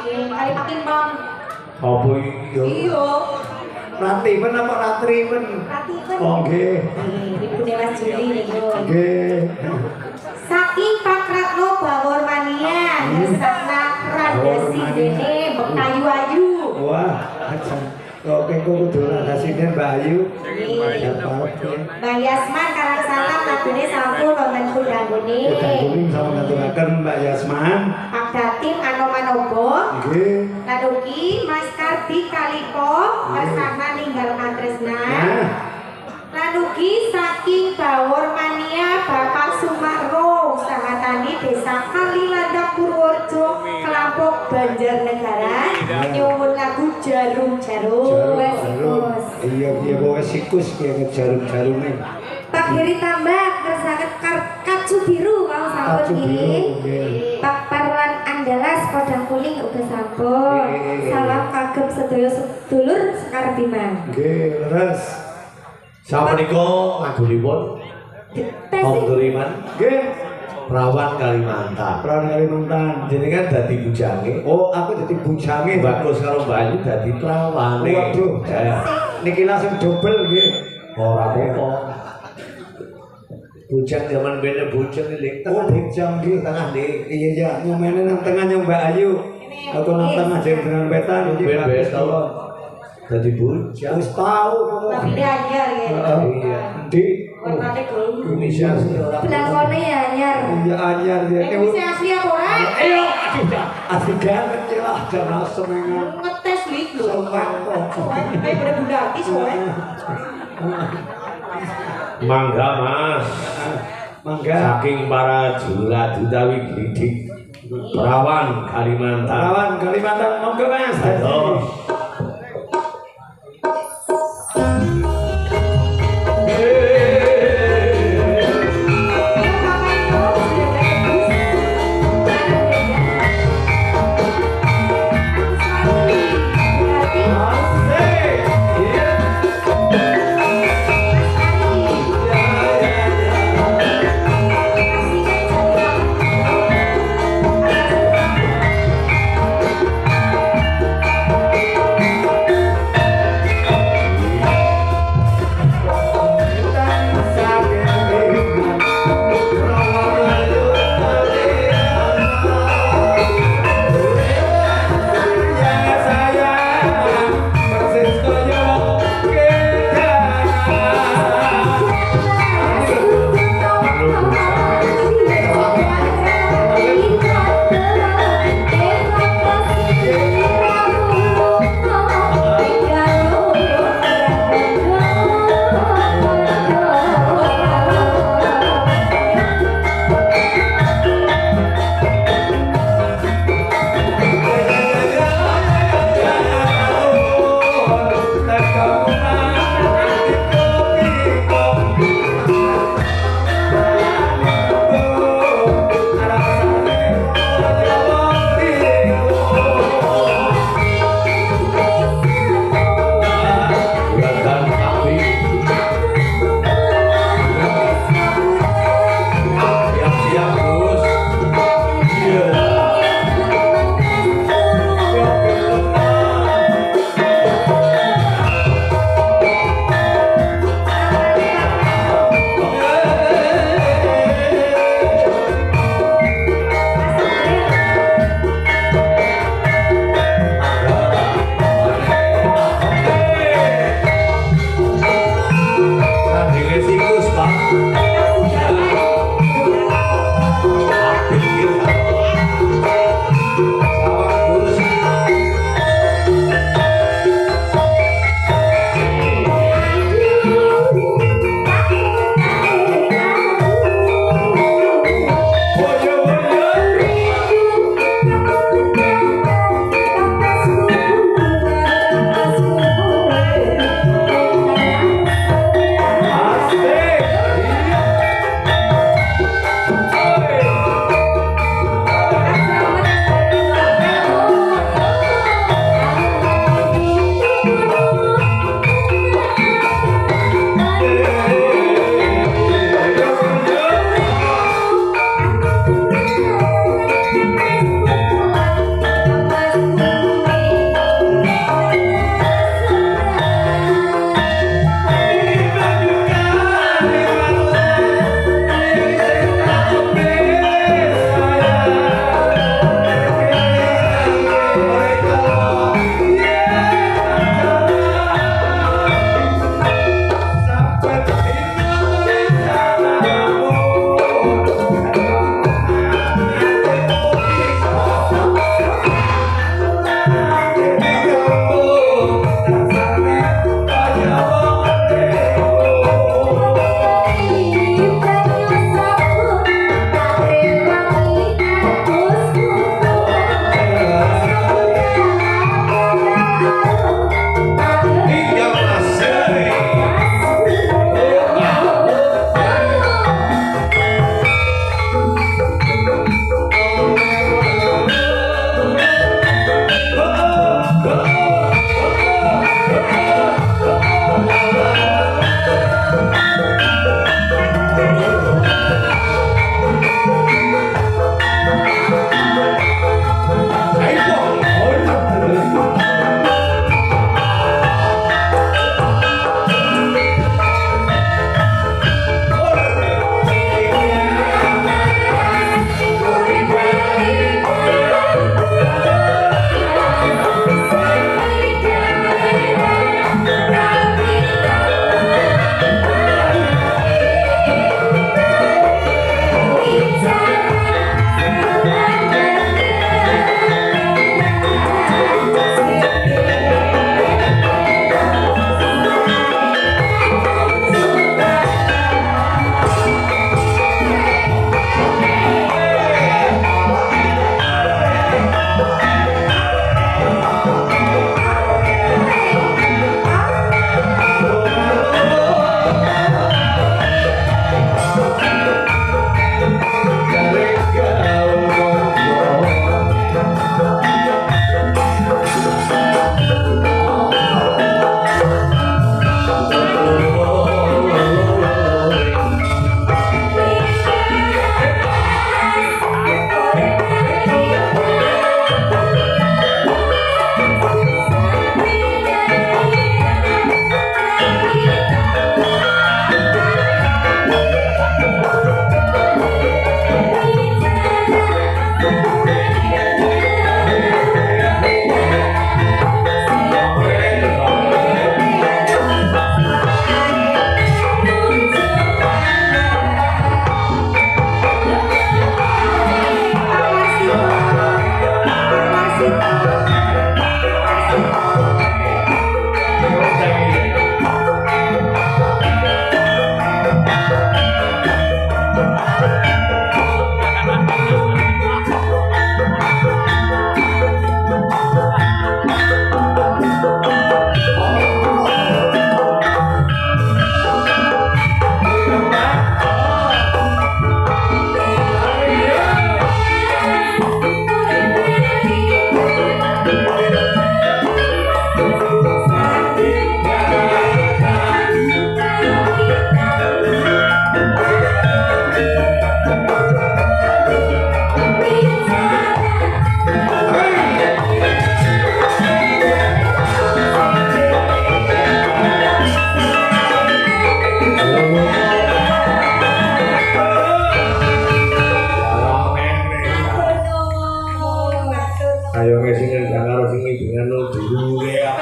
kali patimbang. Apa iki yo? Iya. Ratimen apa ratrimen? Ratimen. Oh nggih. Ibune Mas Juli niku. Nggih. Saking Pak Ratno Bawor Mania, Yesakna Radasi dene Mbak Ayu Ayu. Wah, oke kok kudu radasine Mbak Ayu. Mbak Yasman Karangsana lagune sampun wonten kundanggone. Kuning sama ngaturaken Mbak Yasman. Pak Datim Anomanobo. Nggih. Lanuki Mas Kardi Kalipo bersama ninggal Katresna. Lanuki saking Bawor Mania Bapak Sumarro sahatani Desa Kalilandak Purworejo Kelampok Banjarnegara nyuwun lagu jarum-jarum wesikus. Iya wesikus ki jarum-jarume. Pak Heri tambah kersaket kacu biru mau sampun nggih. Pak Parwan Andalas Podang Kuning uga sampun. Salam kagem sedaya sedulur Sekar Bima. Nggih, leres. Sapunika ngagungipun Om Duriman Nggih. Perawan Kalimantan. Perawan Kalimantan. Jenengan dadi bujange. Oh, aku dadi bujange. Bagus karo Mbak Ayu dadi prawane. Waduh. Niki langsung double nggih. Ora apa-apa. Bujang zaman bene bujang iki Oh, bujang nggih. tengah nih. Iya ya, nyomene nang tengah nyong Mbak Ayu. Aku nang tengah jenengan wetan iki Bebas tau. Dadi bujang. Wis tau kok. Tapi anyar nggih. Iya. Di Warnane gelem. Indonesia sih ora. Belangkone ya anyar. iya anyar ya. Ini asli apa ora? Ayo, asik banget celah dan asem engan. Ngetes lik lho. Sopan kok. Kayak pada bundaki soe. Mangga Mas. Mangga. Saking para jula Utawi Gridik Perawan Kalimantan. Perawan Kalimantan monggo Mas. Ayo. Terima Ayo ngesingen karo sing dengan dulu ya.